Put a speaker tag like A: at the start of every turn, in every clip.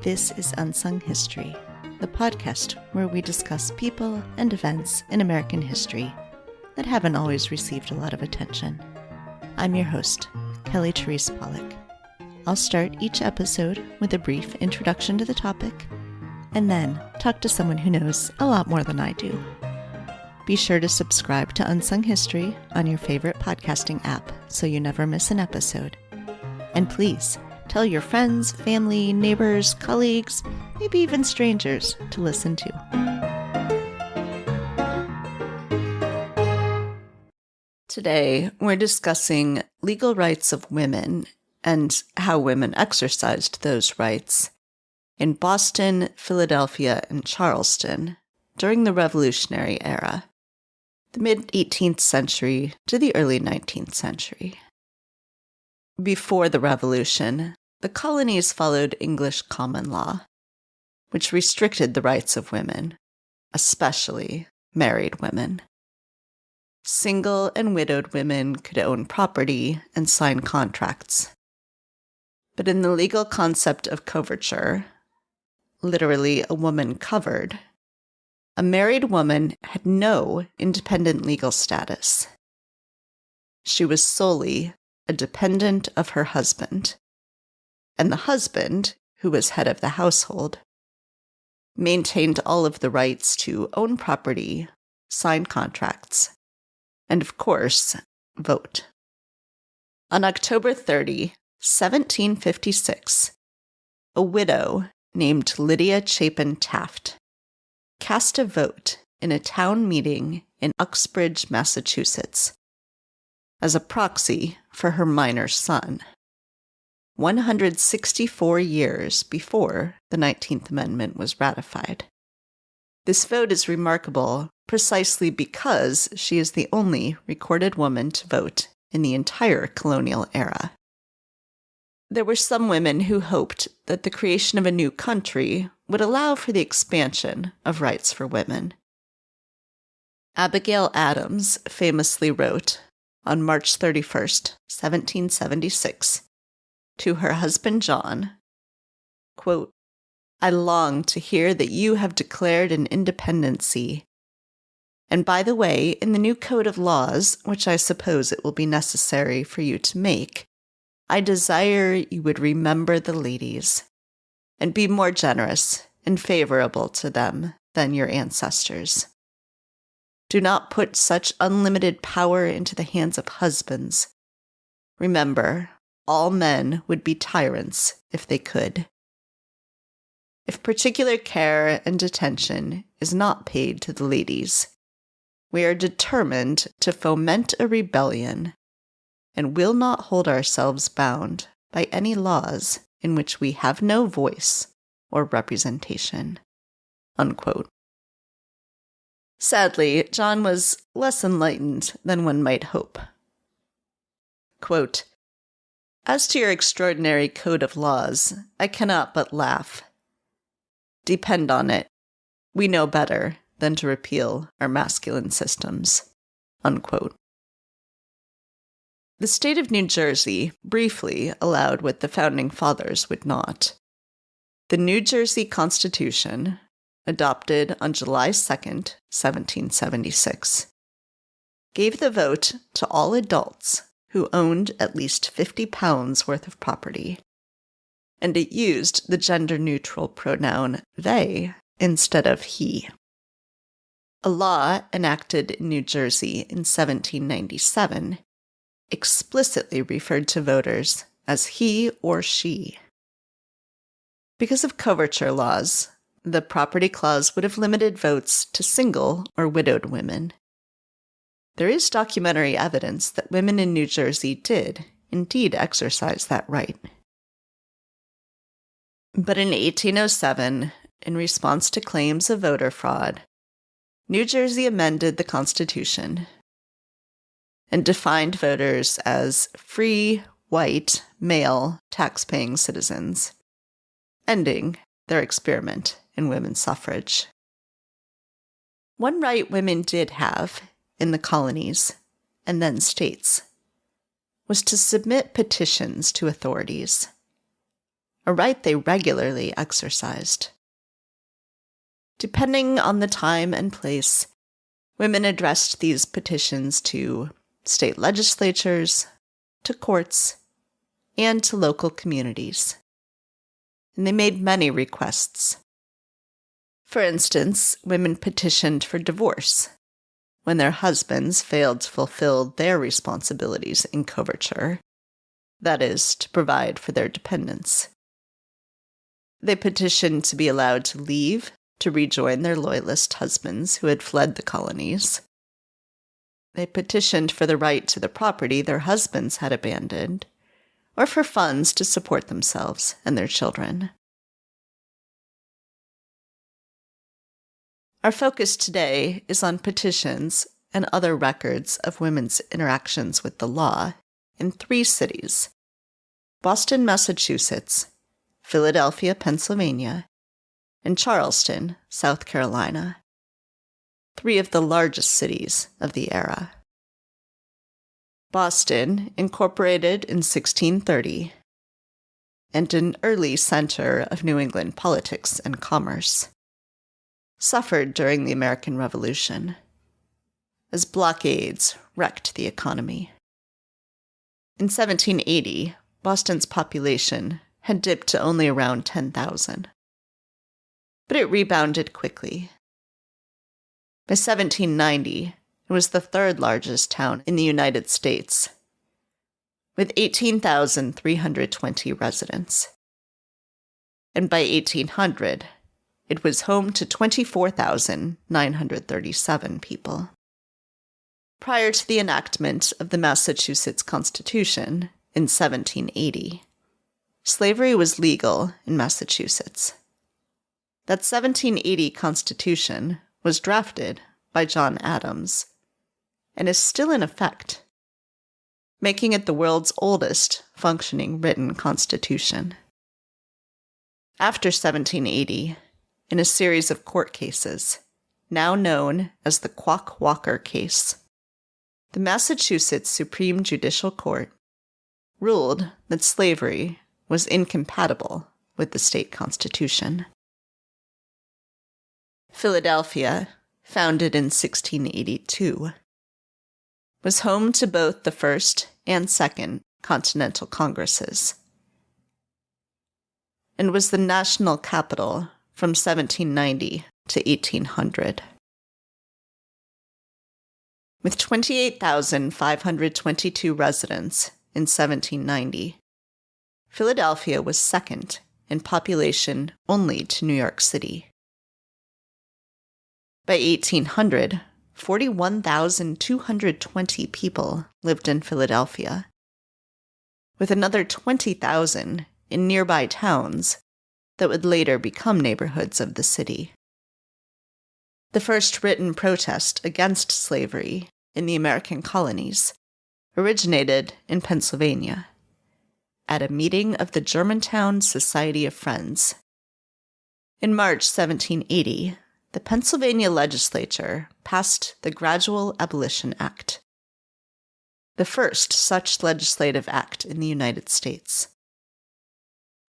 A: This is Unsung History, the podcast where we discuss people and events in American history that haven't always received a lot of attention. I'm your host, Kelly Therese Pollock. I'll start each episode with a brief introduction to the topic, and then talk to someone who knows a lot more than I do. Be sure to subscribe to Unsung History on your favorite podcasting app so you never miss an episode. And please, tell your friends, family, neighbors, colleagues, maybe even strangers to listen to. Today, we're discussing legal rights of women and how women exercised those rights in Boston, Philadelphia, and Charleston during the Revolutionary Era, the mid-18th century to the early 19th century. Before the Revolution, the colonies followed English common law, which restricted the rights of women, especially married women. Single and widowed women could own property and sign contracts. But in the legal concept of coverture, literally a woman covered, a married woman had no independent legal status. She was solely a dependent of her husband, and the husband, who was head of the household, maintained all of the rights to own property, sign contracts, and of course, vote. On October 30, 1756, a widow named Lydia Chapin Taft cast a vote in a town meeting in Uxbridge, Massachusetts, as a proxy for her minor son, 164 years before the 19th Amendment was ratified. This vote is remarkable precisely because she is the only recorded woman to vote in the entire colonial era. There were some women who hoped that the creation of a new country would allow for the expansion of rights for women. Abigail Adams famously wrote, on March 31st, 1776, to her husband John, quote, "I long to hear that you have declared an independency. And by the way, in the new code of laws, which I suppose it will be necessary for you to make, I desire you would remember the ladies, and be more generous and favorable to them than your ancestors. Do not put such unlimited power into the hands of husbands. Remember, all men would be tyrants if they could. If particular care and attention is not paid to the ladies, we are determined to foment a rebellion and will not hold ourselves bound by any laws in which we have no voice or representation." Unquote. Sadly, John was less enlightened than one might hope. Quote, "As to your extraordinary code of laws, I cannot but laugh. Depend on it, we know better than to repeal our masculine systems." Unquote. The state of New Jersey briefly allowed what the Founding Fathers would not. The New Jersey Constitution, adopted on July 2nd, 1776, gave the vote to all adults who owned at least 50 pounds worth of property, and it used the gender-neutral pronoun they instead of he. A law enacted in New Jersey in 1797 explicitly referred to voters as he or she. Because of coverture laws, the property clause would have limited votes to single or widowed women. There is documentary evidence that women in New Jersey did indeed exercise that right. But in 1807, in response to claims of voter fraud, New Jersey amended the Constitution and defined voters as free, white, male, tax-paying citizens, ending their experiment in women's suffrage. One right women did have in the colonies, and then states, was to submit petitions to authorities. a right they regularly exercised. Depending on the time and place, women addressed these petitions to state legislatures, to courts, and to local communities. And they made many requests. For instance, women petitioned for divorce when their husbands failed to fulfill their responsibilities in coverture, that is, to provide for their dependents. They petitioned to be allowed to leave to rejoin their loyalist husbands who had fled the colonies. They petitioned for the right to the property their husbands had abandoned, or for funds to support themselves and their children. Our focus today is on petitions and other records of women's interactions with the law in 3 cities: Boston, Massachusetts, Philadelphia, Pennsylvania, and Charleston, South Carolina, 3 of the largest cities of the era. Boston, incorporated in 1630, and an early center of New England politics and commerce, suffered during the American Revolution, as blockades wrecked the economy. In 1780, Boston's population had dipped to only around 10,000. But it rebounded quickly. By 1790, it was the 3rd largest town in the United States, with 18,320 residents. And by 1800, it was home to 24,937 people. Prior to the enactment of the Massachusetts Constitution in 1780, slavery was legal in Massachusetts. That 1780 Constitution was drafted by John Adams and is still in effect, making it the world's oldest functioning written constitution. After 1780, in a series of court cases, now known as the Quock-Walker case, the Massachusetts Supreme Judicial Court ruled that slavery was incompatible with the state constitution. Philadelphia, founded in 1682, was home to both the First and Second Continental Congresses, and was the national capital from 1790 to 1800. With 28,522 residents in 1790, Philadelphia was second in population only to New York City. By 1800, 41,220 people lived in Philadelphia, with another 20,000 in nearby towns that would later become neighborhoods of the city. The first written protest against slavery in the American colonies originated in Pennsylvania, at a meeting of the Germantown Society of Friends. In March 1780, the Pennsylvania legislature passed the Gradual Abolition Act, the first such legislative act in the United States.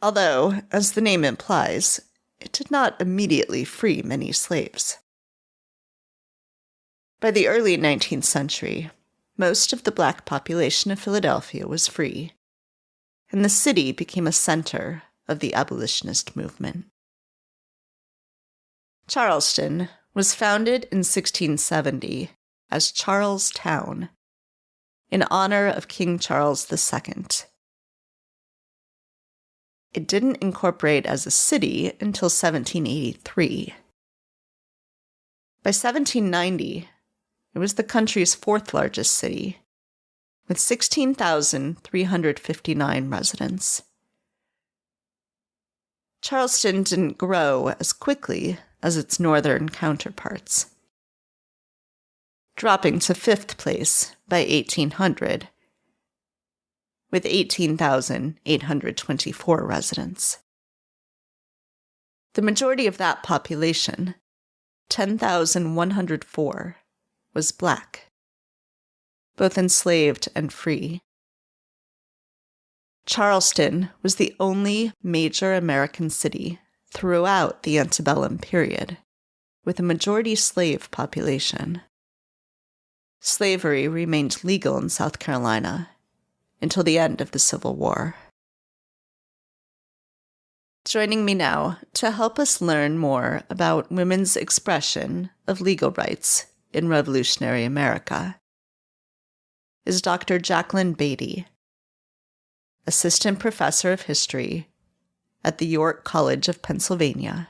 A: Although, as the name implies, it did not immediately free many slaves. By the early 19th century, most of the black population of Philadelphia was free, and the city became a center of the abolitionist movement. Charleston was founded in 1670 as Charlestown in honor of King Charles II. It didn't incorporate as a city until 1783. By 1790, it was the country's 4th largest city, with 16,359 residents. Charleston didn't grow as quickly as its northern counterparts, dropping to 5th place by 1800, with 18,824 residents. The majority of that population, 10,104, was black, both enslaved and free. Charleston was the only major American city throughout the antebellum period, with a majority slave population. Slavery remained legal in South Carolina until the end of the Civil War. Joining me now to help us learn more about women's expression of legal rights in Revolutionary America is Dr. Jacqueline Beatty, Assistant Professor of History at the York College of Pennsylvania,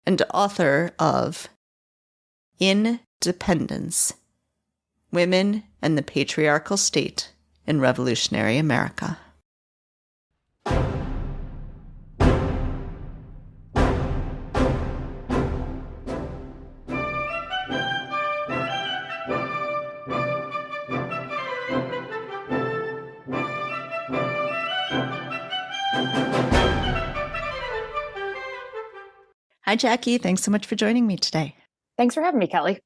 A: and author of Independence: Women and the Patriarchal State in Revolutionary America. Hi, Jackie. Thanks so much for joining me today.
B: Thanks for having me, Kelly.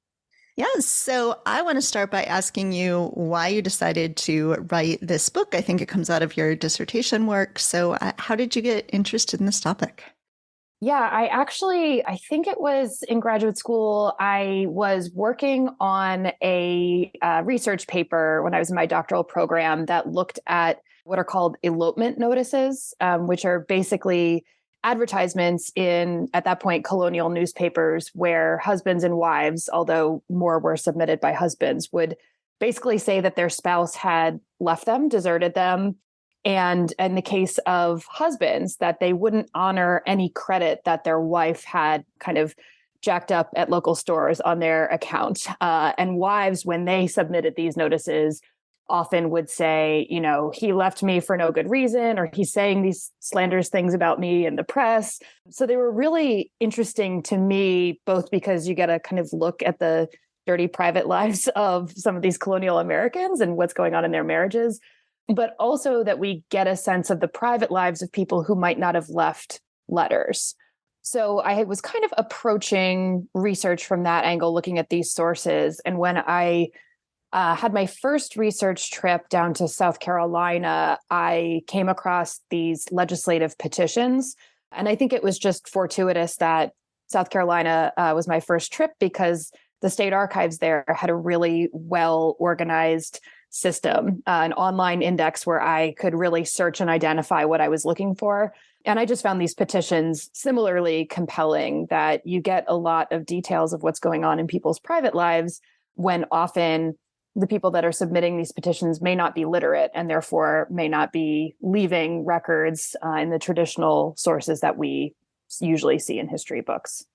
A: Yes. So I want to start by asking you why you decided to write this book. I think it comes out of your dissertation work. So how did you get interested in this topic?
B: Yeah, I think it was in graduate school. I was working on a research paper when I was in my doctoral program that looked at what are called elopement notices, which are basically advertisements in, at that point, colonial newspapers where husbands and wives, although more were submitted by husbands, would basically say that their spouse had left them, deserted them. And in the case of husbands, that they wouldn't honor any credit that their wife had kind of jacked up at local stores on their account. And wives, when they submitted these notices, often would say, you know, he left me for no good reason, or he's saying these slanderous things about me in the press. So they were really interesting to me, both because you get a kind of look at the dirty private lives of some of these colonial Americans and what's going on in their marriages, but also that we get a sense of the private lives of people who might not have left letters. So I was kind of approaching research from that angle, looking at these sources. And when I had my first research trip down to South Carolina, I came across these legislative petitions. And I think it was just fortuitous that South Carolina was my first trip, because the state archives there had a really well-organized system, an online index where I could really search and identify what I was looking for. And I just found these petitions similarly compelling, that you get a lot of details of what's going on in people's private lives, when often the people that are submitting these petitions may not be literate and therefore may not be leaving records in the traditional sources that we usually see in history books.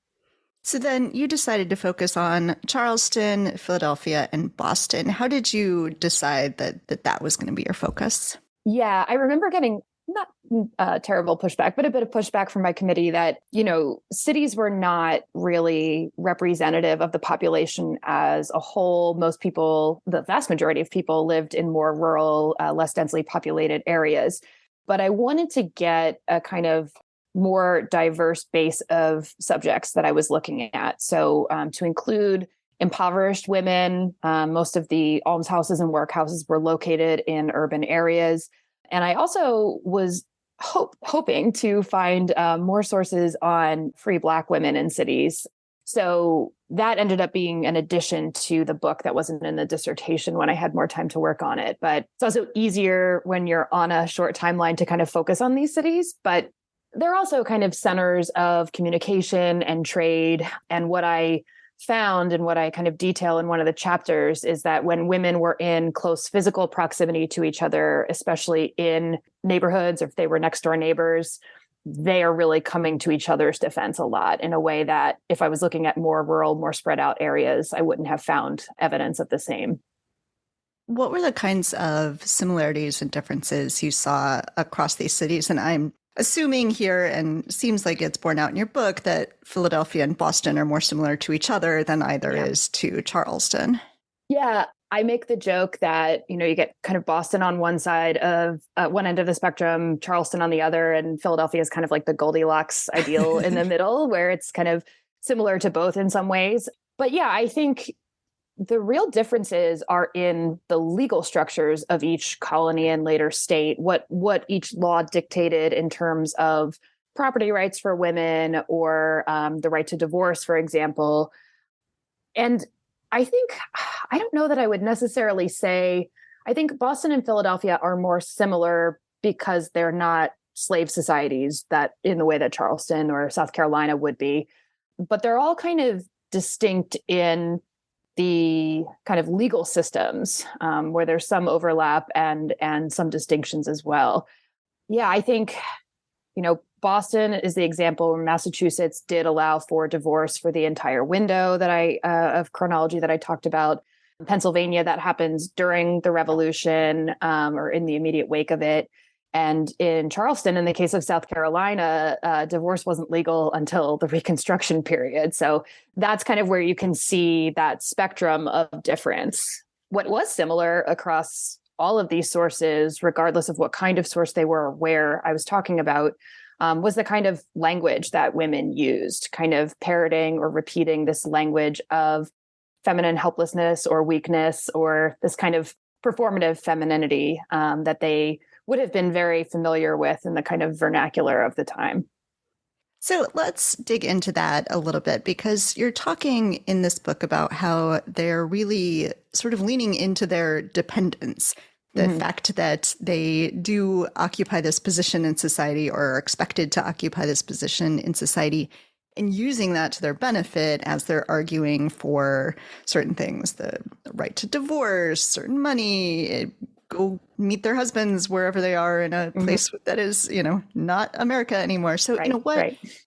A: So then you decided to focus on Charleston, Philadelphia, and Boston. How did you decide that was going to be your focus?
B: Yeah, I remember getting not terrible pushback, but a bit of pushback from my committee that, you know, cities were not really representative of the population as a whole. Most people, the vast majority of people, lived in more rural, less densely populated areas. But I wanted to get a kind of more diverse base of subjects that I was looking at. So to include impoverished women, most of the almshouses and workhouses were located in urban areas. And I also was hoping to find more sources on free Black women in cities. So that ended up being an addition to the book that wasn't in the dissertation when I had more time to work on it. But it's also easier when you're on a short timeline to kind of focus on these cities. But they're also kind of centers of communication and trade. And what I found and what I kind of detail in one of the chapters is that when women were in close physical proximity to each other, especially in neighborhoods, or if they were next door neighbors, they are really coming to each other's defense a lot in a way that if I was looking at more rural, more spread out areas, I wouldn't have found evidence of the same.
A: What were the kinds of similarities and differences you saw across these cities? And I'm assuming here, and seems like it's borne out in your book, that Philadelphia and Boston are more similar to each other than either is to Charleston.
B: Yeah, I make the joke that, you know, you get kind of Boston on one side of one end of the spectrum, Charleston on the other, and Philadelphia is kind of like the Goldilocks ideal in the middle, where it's kind of similar to both in some ways. But yeah, I think The real differences are in the legal structures of each colony and later state, what each law dictated in terms of property rights for women or the right to divorce, for example. And I think, I don't know that I would necessarily say, I think Boston and Philadelphia are more similar because they're not slave societies that in the way that Charleston or South Carolina would be, but they're all kind of distinct in the kind of legal systems where there's some overlap and some distinctions as well. Yeah, I think, Boston is the example where Massachusetts did allow for divorce for the entire window of chronology that I talked about. In Pennsylvania, that happens during the Revolution or in the immediate wake of it. And in Charleston, in the case of South Carolina, divorce wasn't legal until the Reconstruction period. So that's kind of where you can see that spectrum of difference. What was similar across all of these sources, regardless of what kind of source they were, where I was talking about, was the kind of language that women used, kind of parroting or repeating this language of feminine helplessness or weakness, or this kind of performative femininity that they would have been very familiar with in the kind of vernacular of the time.
A: So let's dig into that a little bit, because you're talking in this book about how they're really sort of leaning into their dependence, the fact that they do occupy this position in society or are expected to occupy this position in society, and using that to their benefit as they're arguing for certain things, the right to divorce, certain money, go meet their husbands wherever they are in a place that is, not America anymore. So,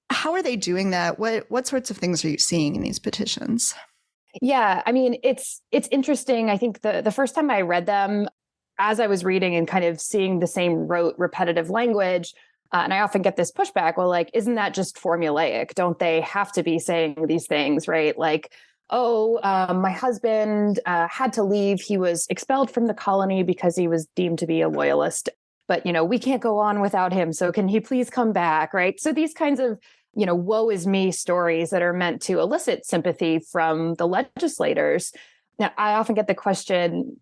A: how are they doing that? What sorts of things are you seeing in these petitions?
B: Yeah, I mean, it's interesting. I think the first time I read them, as I was reading and kind of seeing the same rote, repetitive language, and I often get this pushback, well, like, isn't that just formulaic? Don't they have to be saying these things, right? Like, my husband had to leave. He was expelled from the colony because he was deemed to be a loyalist. But, we can't go on without him. So can he please come back, right? So these kinds of, woe is me stories that are meant to elicit sympathy from the legislators. Now, I often get the question,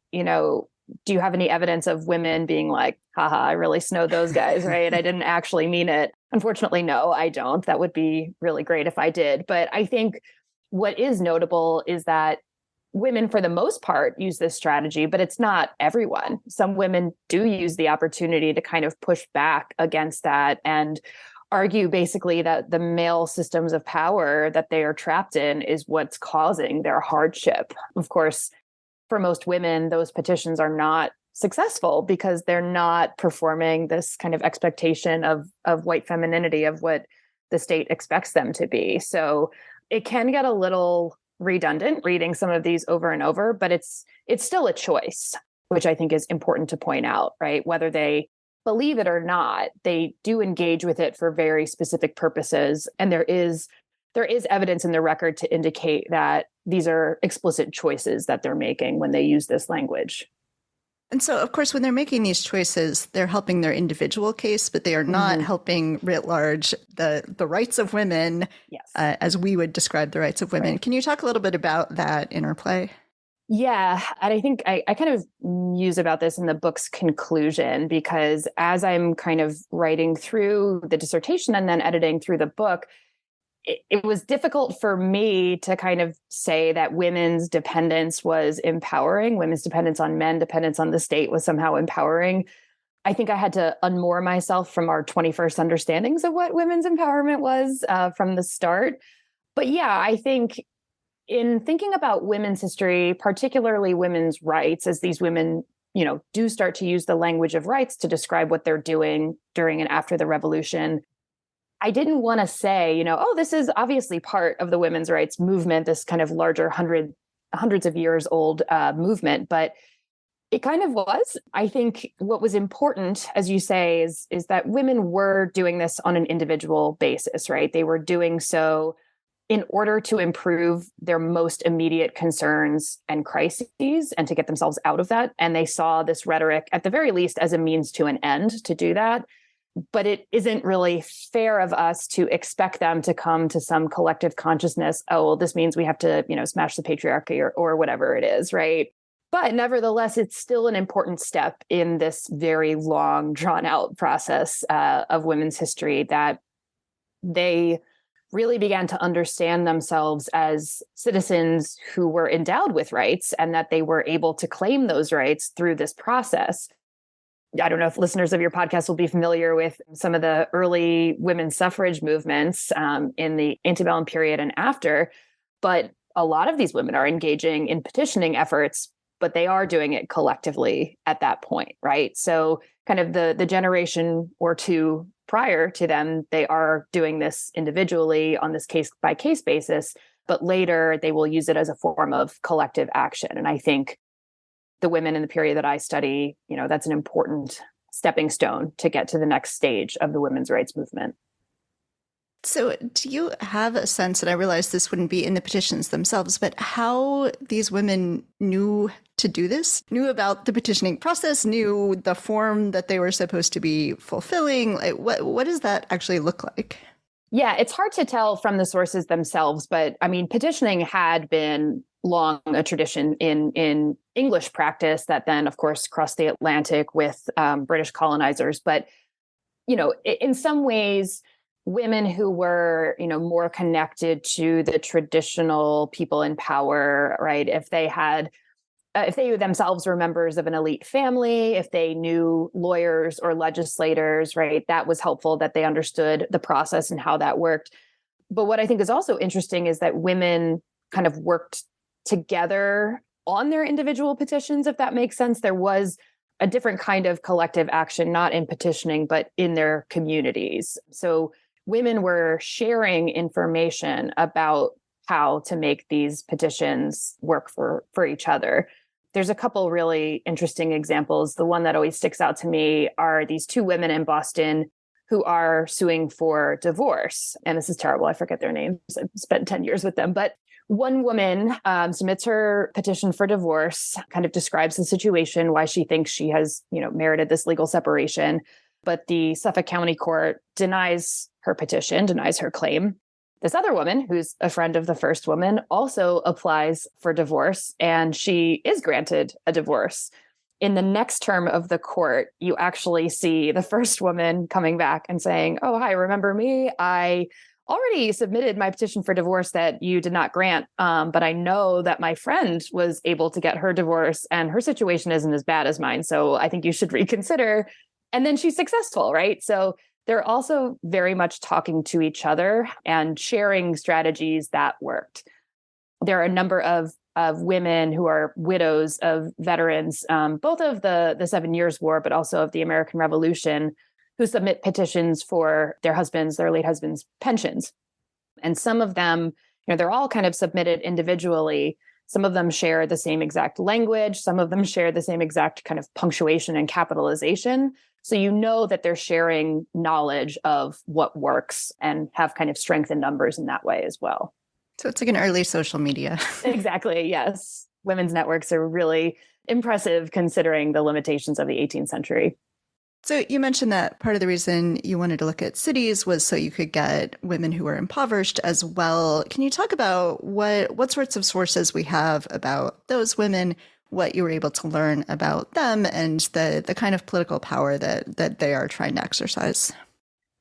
B: do you have any evidence of women being like, haha, I really snowed those guys, right? I didn't actually mean it. Unfortunately, no, I don't. That would be really great if I did. But I think what is notable is that women, for the most part, use this strategy, but it's not everyone. Some women do use the opportunity to kind of push back against that and argue basically that the male systems of power that they are trapped in is what's causing their hardship. Of course, for most women, those petitions are not successful because they're not performing this kind of expectation of white femininity, of what the state expects them to be. So it can get a little redundant reading some of these over and over, but it's still a choice, which I think is important to point out, right? Whether they believe it or not, they do engage with it for very specific purposes. And there is evidence in the record to indicate that these are explicit choices that they're making when they use this language.
A: And so, of course, when they're making these choices, they're helping their individual case, but they are not helping writ large the rights of women,
B: yes,
A: as we would describe the rights of women. Right. Can you talk a little bit about that interplay?
B: Yeah, and I think I kind of muse about this in the book's conclusion, because as I'm kind of writing through the dissertation and then editing through the book, it was difficult for me to kind of say that women's dependence was empowering. Women's dependence on men, dependence on the state was somehow empowering. I think I had to unmoor myself from our 21st understandings of what women's empowerment was from the start. But yeah, I think in thinking about women's history, particularly women's rights, as these women, do start to use the language of rights to describe what they're doing during and after the revolution, I didn't want to say, this is obviously part of the women's rights movement, this kind of larger hundreds of years old movement, but it kind of was. I think what was important, as you say, is that women were doing this on an individual basis, right? They were doing so in order to improve their most immediate concerns and crises and to get themselves out of that. And they saw this rhetoric, at the very least, as a means to an end to do that. but it isn't really fair of us to expect them to come to some collective consciousness. Oh, well, this means we have to, smash the patriarchy or whatever it is, right? But nevertheless, it's still an important step in this very long, drawn out process of women's history that they really began to understand themselves as citizens who were endowed with rights and that they were able to claim those rights through this process. I don't know if listeners of your podcast will be familiar with some of the early women's suffrage movements in the antebellum period and after, but a lot of these women are engaging in petitioning efforts, but they are doing it collectively at that point, right? So kind of the generation or two prior to them, they are doing this individually on this case by case basis, but later they will use it as a form of collective action. And I think the women in the period that I study, that's an important stepping stone to get to the next stage of the women's rights movement.
A: So do you have a sense, and I realize this wouldn't be in the petitions themselves, but how these women knew to do this, knew about the petitioning process, knew the form that they were supposed to be fulfilling? Like, what does that actually look like?
B: Yeah, it's hard to tell from the sources themselves, but I mean, petitioning had been long a tradition in English practice that then, of course, crossed the Atlantic with British colonizers. But, in some ways, women who were, more connected to the traditional people in power, right? If they themselves were members of an elite family, if they knew lawyers or legislators, right, that was helpful that they understood the process and how that worked. But what I think is also interesting is that women kind of worked together on their individual petitions, if that makes sense. There was a different kind of collective action, not in petitioning, but in their communities. So women were sharing information about how to make these petitions work for each other. There's a couple really interesting examples. The one that always sticks out to me are these two women in Boston who are suing for divorce. And this is terrible. I forget their names. I've spent 10 years with them. But one woman submits her petition for divorce, kind of describes the situation, why she thinks she has, merited this legal separation. But the Suffolk County Court denies her petition, denies her claim. This other woman, who's a friend of the first woman, also applies for divorce, and she is granted a divorce. In the next term of the court, you actually see the first woman coming back and saying, "Oh, hi, remember me? I already submitted my petition for divorce that you did not grant, but I know that my friend was able to get her divorce and her situation isn't as bad as mine, so I think you should reconsider." And then she's successful, right? So they're also very much talking to each other and sharing strategies that worked. There are a number of women who are widows of veterans, both of the 7 Years' War, but also of the American Revolution, who submit petitions for their late husbands' pensions. And some of them, they're all kind of submitted individually. Some of them share the same exact language. Some of them share the same exact kind of punctuation and capitalization. So you know that they're sharing knowledge of what works and have kind of strength in numbers in that way as well.
A: So it's like an early social media.
B: Exactly, yes. Women's networks are really impressive considering the limitations of the 18th century.
A: So you mentioned that part of the reason you wanted to look at cities was so you could get women who were impoverished as well. Can you talk about what sorts of sources we have about those women, what you were able to learn about them, and the kind of political power that they are trying to exercise?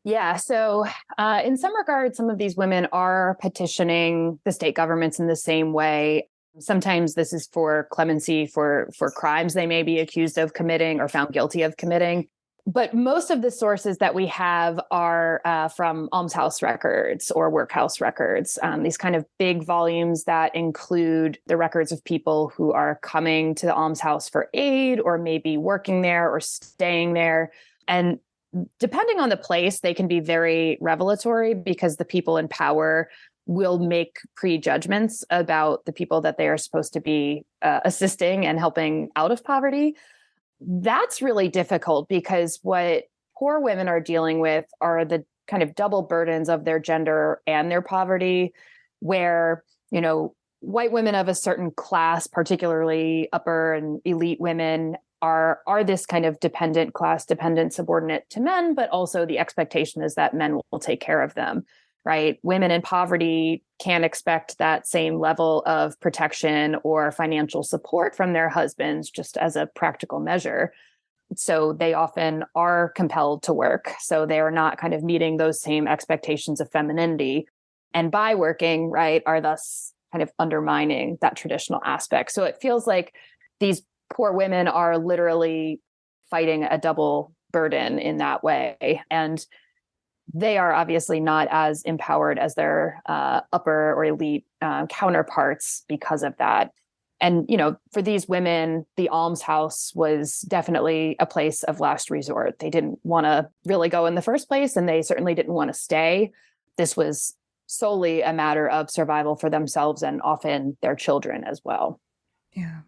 B: Yeah. So in some regards, some of these women are petitioning the state governments in the same way. Sometimes this is for clemency for crimes they may be accused of committing or found guilty of committing. But most of the sources that we have are from almshouse records or workhouse records, these kind of big volumes that include the records of people who are coming to the almshouse for aid or maybe working there or staying there. And depending on the place, they can be very revelatory because the people in power will make prejudgments about the people that they are supposed to be assisting and helping out of poverty. That's really difficult because what poor women are dealing with are the kind of double burdens of their gender and their poverty, where, white women of a certain class, particularly upper and elite women, are this kind of dependent class, dependent subordinate to men, but also the expectation is that men will take care of them, right? Women in poverty can't expect that same level of protection or financial support from their husbands just as a practical measure. So they often are compelled to work. So they are not kind of meeting those same expectations of femininity. And by working, right, are thus kind of undermining that traditional aspect. So it feels like these poor women are literally fighting a double burden in that way. And they are obviously not as empowered as their upper or elite counterparts because of that. And, for these women, the almshouse was definitely a place of last resort. They didn't want to really go in the first place, and they certainly didn't want to stay. This was solely a matter of survival for themselves and often their children as well.
A: Yeah.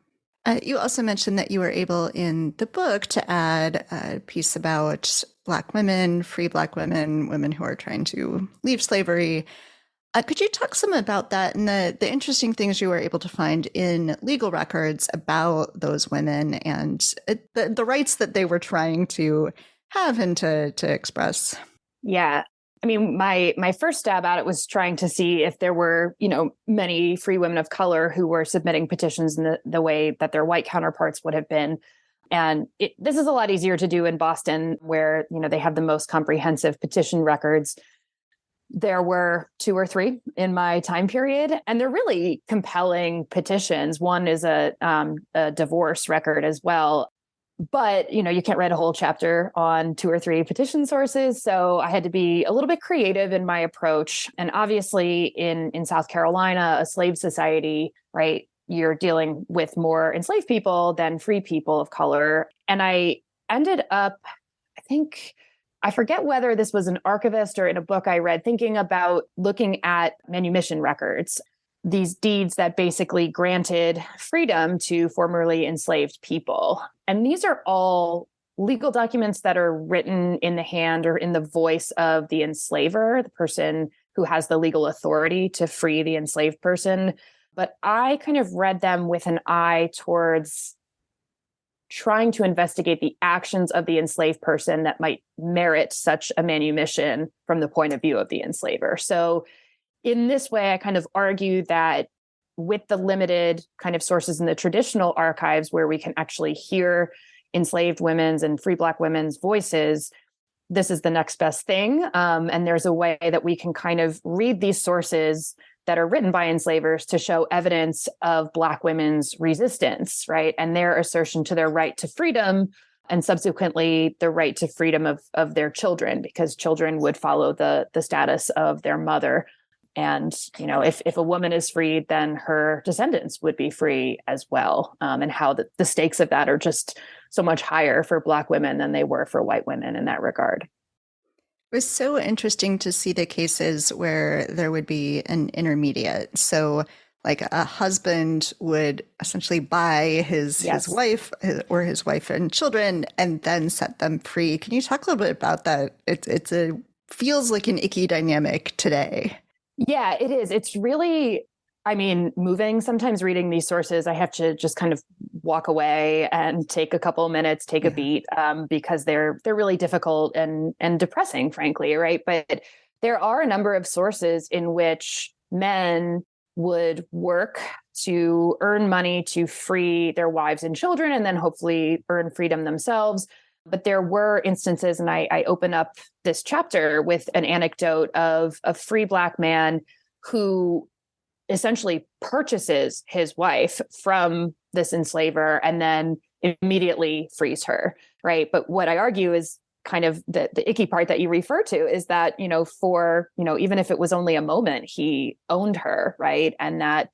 A: You also mentioned that you were able in the book to add a piece about Black women, free Black women, women who are trying to leave slavery. Could you talk some about that and the interesting things you were able to find in legal records about those women and the rights that they were trying to have and to express?
B: Yeah. I mean, my first stab at it was trying to see if there were, many free women of color who were submitting petitions in the way that their white counterparts would have been. And this is a lot easier to do in Boston, where, they have the most comprehensive petition records. There were 2 or 3 in my time period, and they're really compelling petitions. One is a divorce record as well. But, you can't write a whole chapter on 2 or 3 petition sources. So I had to be a little bit creative in my approach. And obviously in South Carolina, a slave society, right, you're dealing with more enslaved people than free people of color. And I ended up, I forget whether this was an archivist or in a book I read, thinking about looking at manumission records, these deeds that basically granted freedom to formerly enslaved people. And these are all legal documents that are written in the hand or in the voice of the enslaver, the person who has the legal authority to free the enslaved person. But I kind of read them with an eye towards trying to investigate the actions of the enslaved person that might merit such a manumission from the point of view of the enslaver. So in this way, I kind of argue that with the limited kind of sources in the traditional archives where we can actually hear enslaved women's and free Black women's voices, this is the next best thing. And there's a way that we can kind of read these sources that are written by enslavers to show evidence of Black women's resistance, right? And their assertion to their right to freedom, and subsequently the right to freedom of their children, because children would follow the status of their mother. And, if a woman is freed, then her descendants would be free as well. And how the stakes of that are just so much higher for Black women than they were for white women in that regard.
A: It was so interesting to see the cases where there would be an intermediate. So like a husband would essentially buy his wife or his wife and children and then set them free. Can you talk a little bit about that? It's feels like an icky dynamic today.
B: Yeah, it is. It's really, moving. Sometimes reading these sources, I have to just kind of walk away and take a couple of minutes, take a beat, because they're really difficult and depressing, frankly, right? But there are a number of sources in which men would work to earn money to free their wives and children, and then hopefully earn freedom themselves. But there were instances, and I open up this chapter with an anecdote of a free Black man who essentially purchases his wife from this enslaver and then immediately frees her, right? But what I argue is kind of the icky part that you refer to is that, for, even if it was only a moment, he owned her, right? And that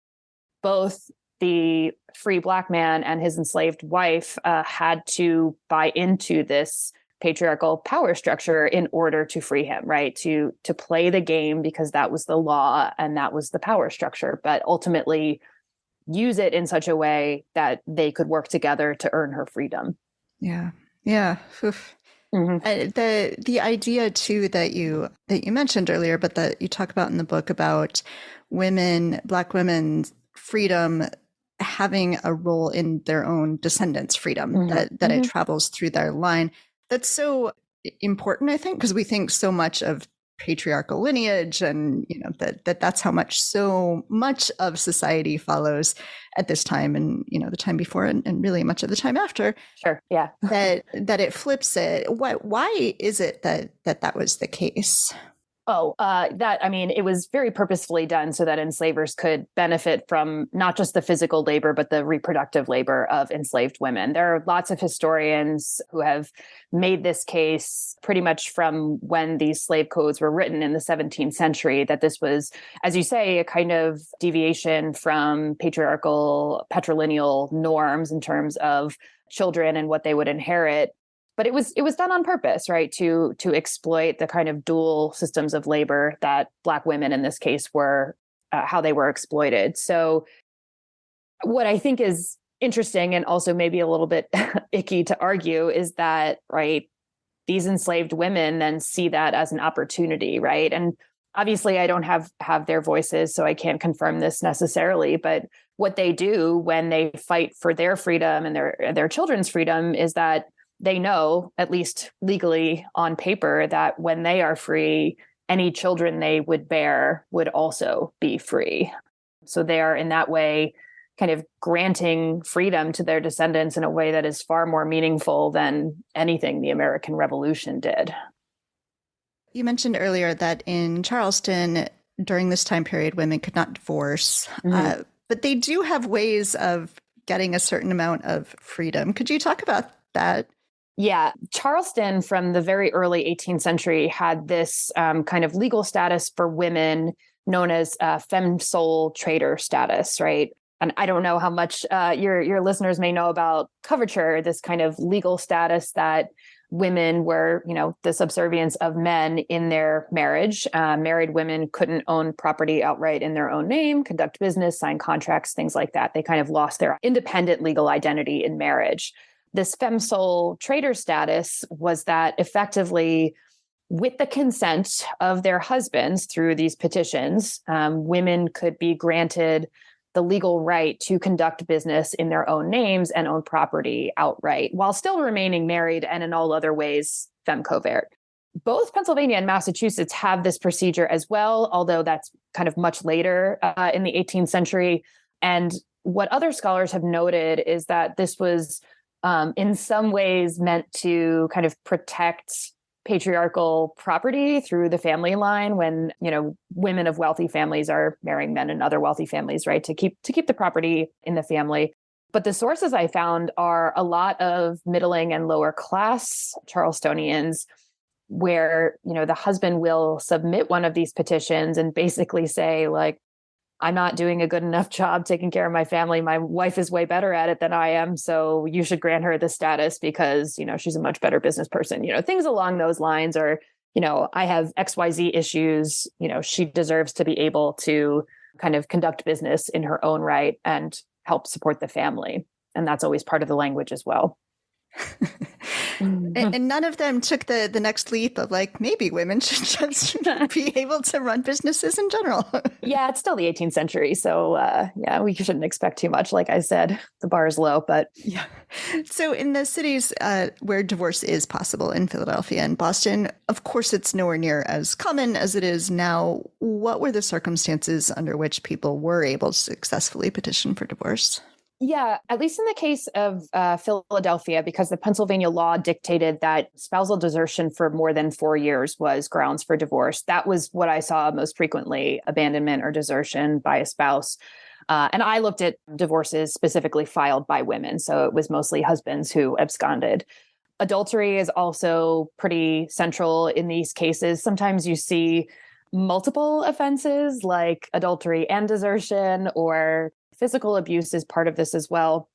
B: both the free Black man and his enslaved wife had to buy into this patriarchal power structure in order to free him, right? To play the game because that was the law and that was the power structure, but ultimately use it in such a way that they could work together to earn her freedom.
A: Yeah. Yeah. Mm-hmm. The idea too that you mentioned earlier, but that you talk about in the book about Black women's freedom having a role in their own descendants' freedom, that it travels through their line. That's so important, I think, because we think so much of patriarchal lineage and that's how so much of society follows at this time, and the time before, and really much of the time after.
B: Sure. Yeah.
A: that it flips it. Why is it that was the case?
B: It was very purposefully done so that enslavers could benefit from not just the physical labor, but the reproductive labor of enslaved women. There are lots of historians who have made this case pretty much from when these slave codes were written in the 17th century, that this was, as you say, a kind of deviation from patriarchal patrilineal norms in terms of children and what they would inherit. But it was done on purpose, right? To exploit the kind of dual systems of labor that Black women in this case were, how they were exploited. So what I think is interesting, and also maybe a little bit icky to argue, is that, right, these enslaved women then see that as an opportunity, right? And obviously I don't have their voices, so I can't confirm this necessarily, but what they do when they fight for their freedom and their children's freedom is that they know, at least legally on paper, that when they are free, any children they would bear would also be free. So they are in that way kind of granting freedom to their descendants in a way that is far more meaningful than anything the American Revolution did.
A: You mentioned earlier that in Charleston, during this time period, women could not divorce, but they do have ways of getting a certain amount of freedom. Could you talk about that?
B: Yeah, Charleston from the very early 18th century had this kind of legal status for women known as femme sole trader status, right? And I don't know how much your listeners may know about coverture, this kind of legal status that women were, the subservience of men in their marriage. Married women couldn't own property outright in their own name, conduct business, sign contracts, things like that. They kind of lost their independent legal identity in marriage. This femme sole trader status was that effectively, with the consent of their husbands through these petitions, women could be granted the legal right to conduct business in their own names and own property outright, while still remaining married and in all other ways femme covert. Both Pennsylvania and Massachusetts have this procedure as well, although that's kind of much later in the 18th century. And what other scholars have noted is that this was in some ways meant to kind of protect patriarchal property through the family line when, women of wealthy families are marrying men in other wealthy families, right? To keep the property in the family. But the sources I found are a lot of middling and lower class Charlestonians where, the husband will submit one of these petitions and basically say, like, I'm not doing a good enough job taking care of my family. My wife is way better at it than I am. So you should grant her the status because, she's a much better business person, things along those lines. Or, I have XYZ issues, she deserves to be able to kind of conduct business in her own right and help support the family. And that's always part of the language as well.
A: And none of them took the next leap of like, maybe women should just be able to run businesses in general.
B: Yeah, it's still the 18th century. So we shouldn't expect too much. Like I said, the bar is low, but.
A: Yeah. So in the cities where divorce is possible, in Philadelphia and Boston, of course, it's nowhere near as common as it is now. What were the circumstances under which people were able to successfully petition for divorce?
B: Yeah, at least in the case of Philadelphia, because the Pennsylvania law dictated that spousal desertion for more than 4 years was grounds for divorce. That was what I saw most frequently, abandonment or desertion by a spouse. And I looked at divorces specifically filed by women. So it was mostly husbands who absconded. Adultery is also pretty central in these cases. Sometimes you see multiple offenses like adultery and desertion, or physical abuse is part of this as well,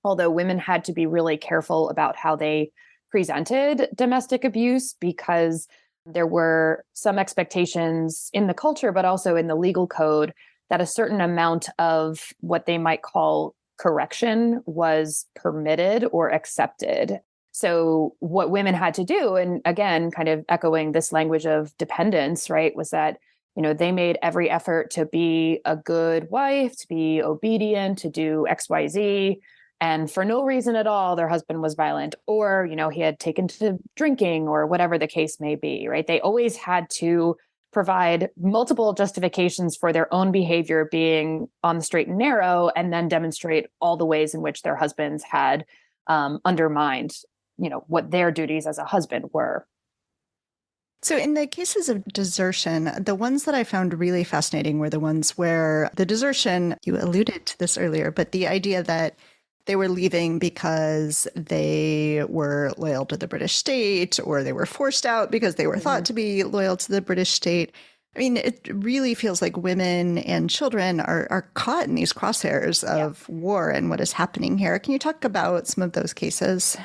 B: although women had to be really careful about how they presented domestic abuse because there were some expectations in the culture, but also in the legal code, that a certain amount of what they might call correction was permitted or accepted. So what women had to do, and again, kind of echoing this language of dependence, right, was that They made every effort to be a good wife, to be obedient, to do XYZ. And for no reason at all, their husband was violent, or, he had taken to drinking, or whatever the case may be, right? They always had to provide multiple justifications for their own behavior being on the straight and narrow, and then demonstrate all the ways in which their husbands had undermined, what their duties as a husband were.
A: So in the cases of desertion, the ones that I found really fascinating were the ones where the desertion, you alluded to this earlier, but the idea that they were leaving because they were loyal to the British state, or they were forced out because they were thought to be loyal to the British state. I mean, it really feels like women and children are caught in these crosshairs of war and what is happening here. Can you talk about some of those cases?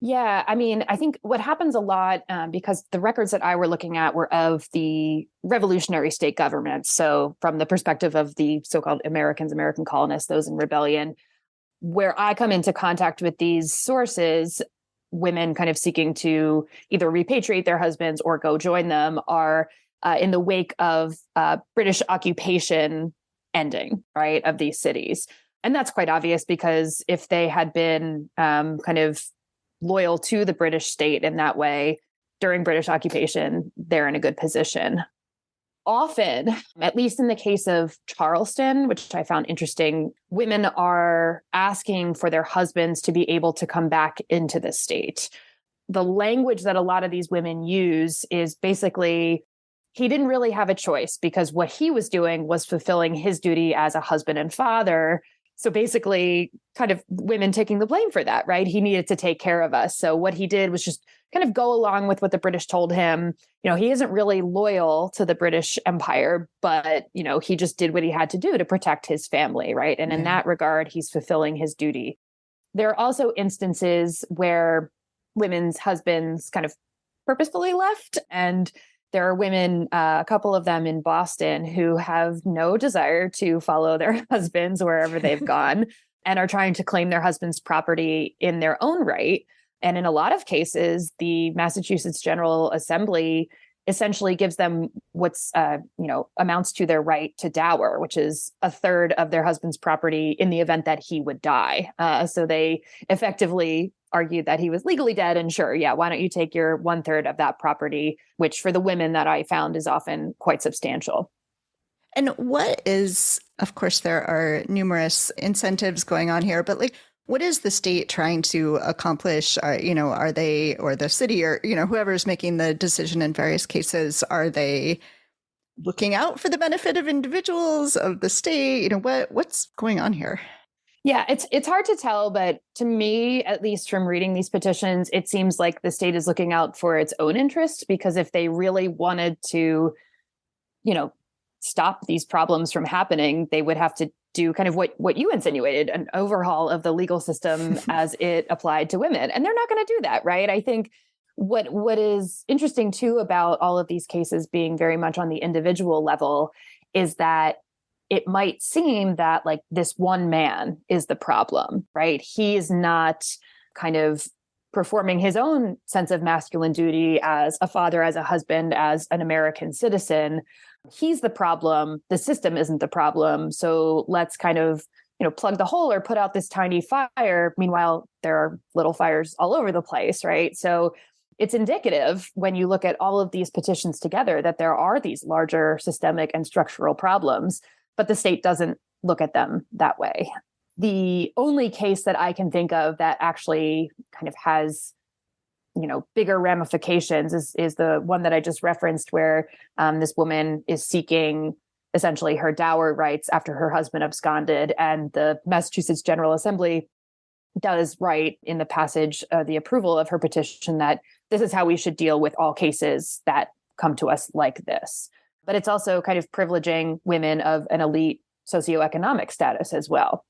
B: Yeah, I mean, I think what happens a lot, because the records that I were looking at were of the revolutionary state governments. So from the perspective of the so-called American colonists, those in rebellion, where I come into contact with these sources, women kind of seeking to either repatriate their husbands or go join them are in the wake of British occupation ending, right, of these cities. And that's quite obvious, because if they had been kind of loyal to the British state in that way during British occupation, they're in a good position. Often, at least in the case of Charleston, which I found interesting, women are asking for their husbands to be able to come back into the state. The language that a lot of these women use is basically, he didn't really have a choice, because what he was doing was fulfilling his duty as a husband and father. So basically, kind of women taking the blame for that, right? He needed to take care of us. So what he did was just kind of go along with what the British told him. He isn't really loyal to the British Empire, but, he just did what he had to do to protect his family, right? And in that regard, he's fulfilling his duty. There are also instances where women's husbands kind of purposefully left, and there are women, a couple of them in Boston, who have no desire to follow their husbands wherever they've gone, and are trying to claim their husband's property in their own right. And in a lot of cases, the Massachusetts General Assembly essentially gives them what's, amounts to their right to dower, which is a third of their husband's property in the event that he would die. So they effectively argued that he was legally dead, and sure, why don't you take your 1/3 of that property, which for the women that I found is often quite substantial.
A: And what is, of course, there are numerous incentives going on here, but what is the state trying to accomplish? Are they, or the city, or, whoever's making the decision in various cases, are they looking out for the benefit of individuals, of the state? What's going on here?
B: Yeah, it's hard to tell, but to me, at least from reading these petitions, it seems like the state is looking out for its own interest, because if they really wanted to, stop these problems from happening, they would have to do kind of what you insinuated, an overhaul of the legal system as it applied to women. And they're not going to do that, right? I think what is interesting too about all of these cases being very much on the individual level is that it might seem that this one man is the problem, right? He is not kind of performing his own sense of masculine duty as a father, as a husband, as an American citizen. He's the problem. The system isn't the problem. So let's kind of, plug the hole or put out this tiny fire. Meanwhile, there are little fires all over the place, right? So it's indicative when you look at all of these petitions together that there are these larger systemic and structural problems, but the state doesn't look at them that way. The only case that I can think of that actually kind of has, bigger ramifications is the one that I just referenced, where this woman is seeking essentially her dower rights after her husband absconded. And the Massachusetts General Assembly does write in the passage, the approval of her petition, that this is how we should deal with all cases that come to us like this. But it's also kind of privileging women of an elite socioeconomic status as well.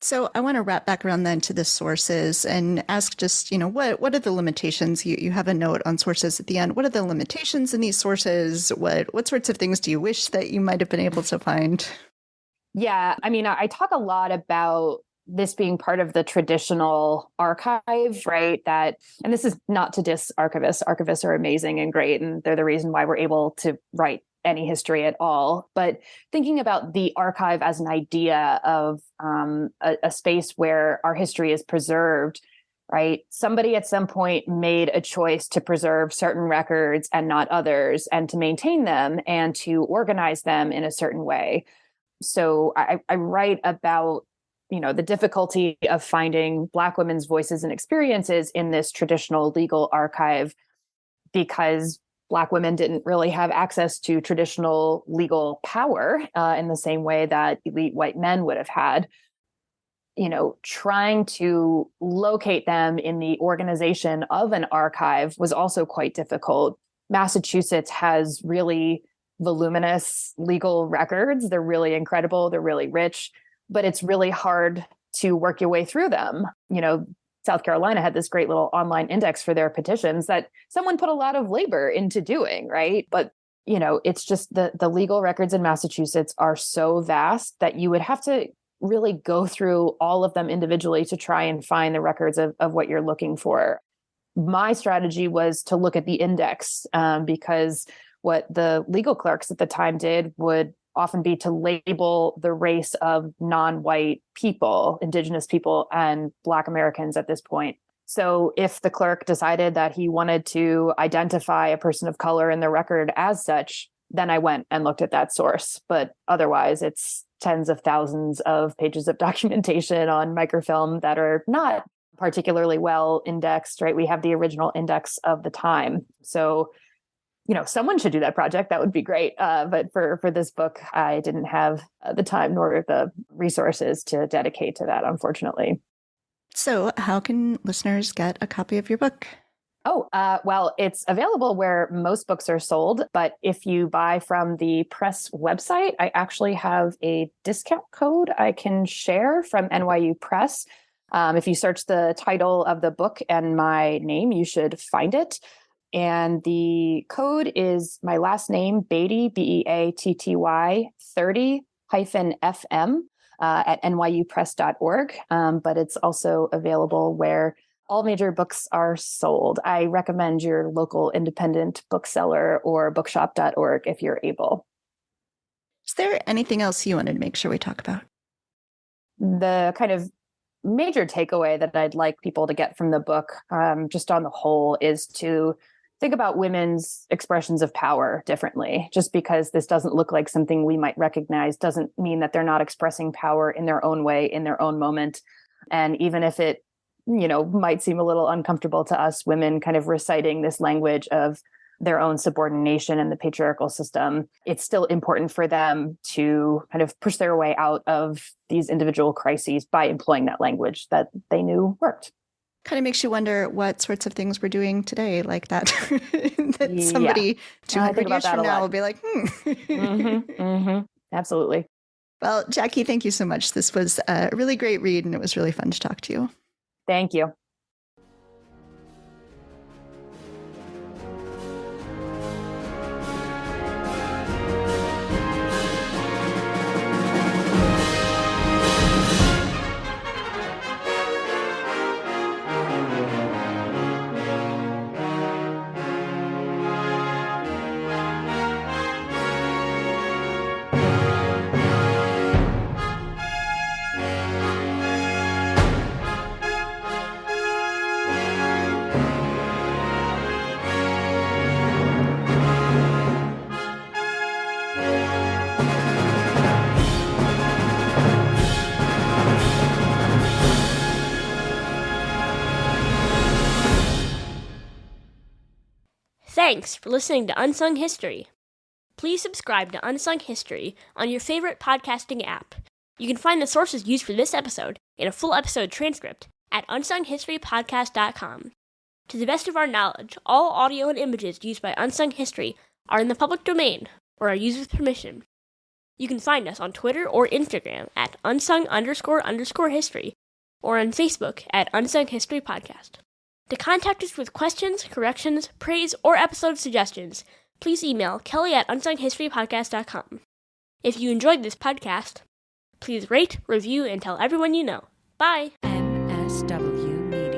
A: So I want to wrap back around then to the sources and ask just, what are the limitations? You have a note on sources at the end. What are the limitations in these sources? What sorts of things do you wish that you might have been able to find?
B: Yeah, I mean, I talk a lot about this being part of the traditional archive, right? And this is not to diss archivists. Archivists are amazing and great, and they're the reason why we're able to write any history at all. But thinking about the archive as an idea of a space where our history is preserved, right? Somebody at some point made a choice to preserve certain records and not others, and to maintain them and to organize them in a certain way. So I write about, the difficulty of finding Black women's voices and experiences in this traditional legal archive, because Black women didn't really have access to traditional legal power in the same way that elite white men would have had. Trying to locate them in the organization of an archive was also quite difficult. Massachusetts has really voluminous legal records. They're really incredible. They're really rich, but it's really hard to work your way through them. South Carolina had this great little online index for their petitions that someone put a lot of labor into doing, right? But, it's just the legal records in Massachusetts are so vast that you would have to really go through all of them individually to try and find the records of what you're looking for. My strategy was to look at the index because what the legal clerks at the time did would often be to label the race of non-white people, Indigenous people, and Black Americans at this point. So if the clerk decided that he wanted to identify a person of color in the record as such, then I went and looked at that source. But otherwise, it's tens of thousands of pages of documentation on microfilm that are not particularly well indexed, right? We have the original index of the time. So, someone should do that project. That would be great. But for this book, I didn't have the time nor the resources to dedicate to that, unfortunately.
A: So how can listeners get a copy of your book?
B: Well, it's available where most books are sold, but if you buy from the press website, I actually have a discount code I can share from NYU Press. If you search the title of the book and my name, you should find it. And the code is my last name, Beatty, Beatty, 30-FM at nyupress.org. But it's also available where all major books are sold. I recommend your local independent bookseller or bookshop.org if you're able.
A: Is there anything else you wanted to make sure we talk about?
B: The kind of major takeaway that I'd like people to get from the book, just on the whole, is to think about women's expressions of power differently. Just because this doesn't look like something we might recognize doesn't mean that they're not expressing power in their own way, in their own moment. And even if it might seem a little uncomfortable to us women kind of reciting this language of their own subordination in the patriarchal system, it's still important for them to kind of push their way out of these individual crises by employing that language that they knew worked.
A: Kind of makes you wonder what sorts of things we're doing today like that. That somebody 200 years from now will be like,
B: Absolutely.
A: Well, Jackie, thank you so much. This was a really great read, and it was really fun to talk to you.
B: Thank you.
C: Thanks for listening to Unsung History. Please subscribe to Unsung History on your favorite podcasting app. You can find the sources used for this episode and a full episode transcript at unsunghistorypodcast.com. To the best of our knowledge, all audio and images used by Unsung History are in the public domain or are used with permission. You can find us on Twitter or Instagram at unsung__history or on Facebook at Unsung History Podcast. To contact us with questions, corrections, praise, or episode suggestions, please email kelly@unsunghistorypodcast.com. If you enjoyed this podcast, please rate, review, and tell everyone you know. Bye!
D: MSW Media.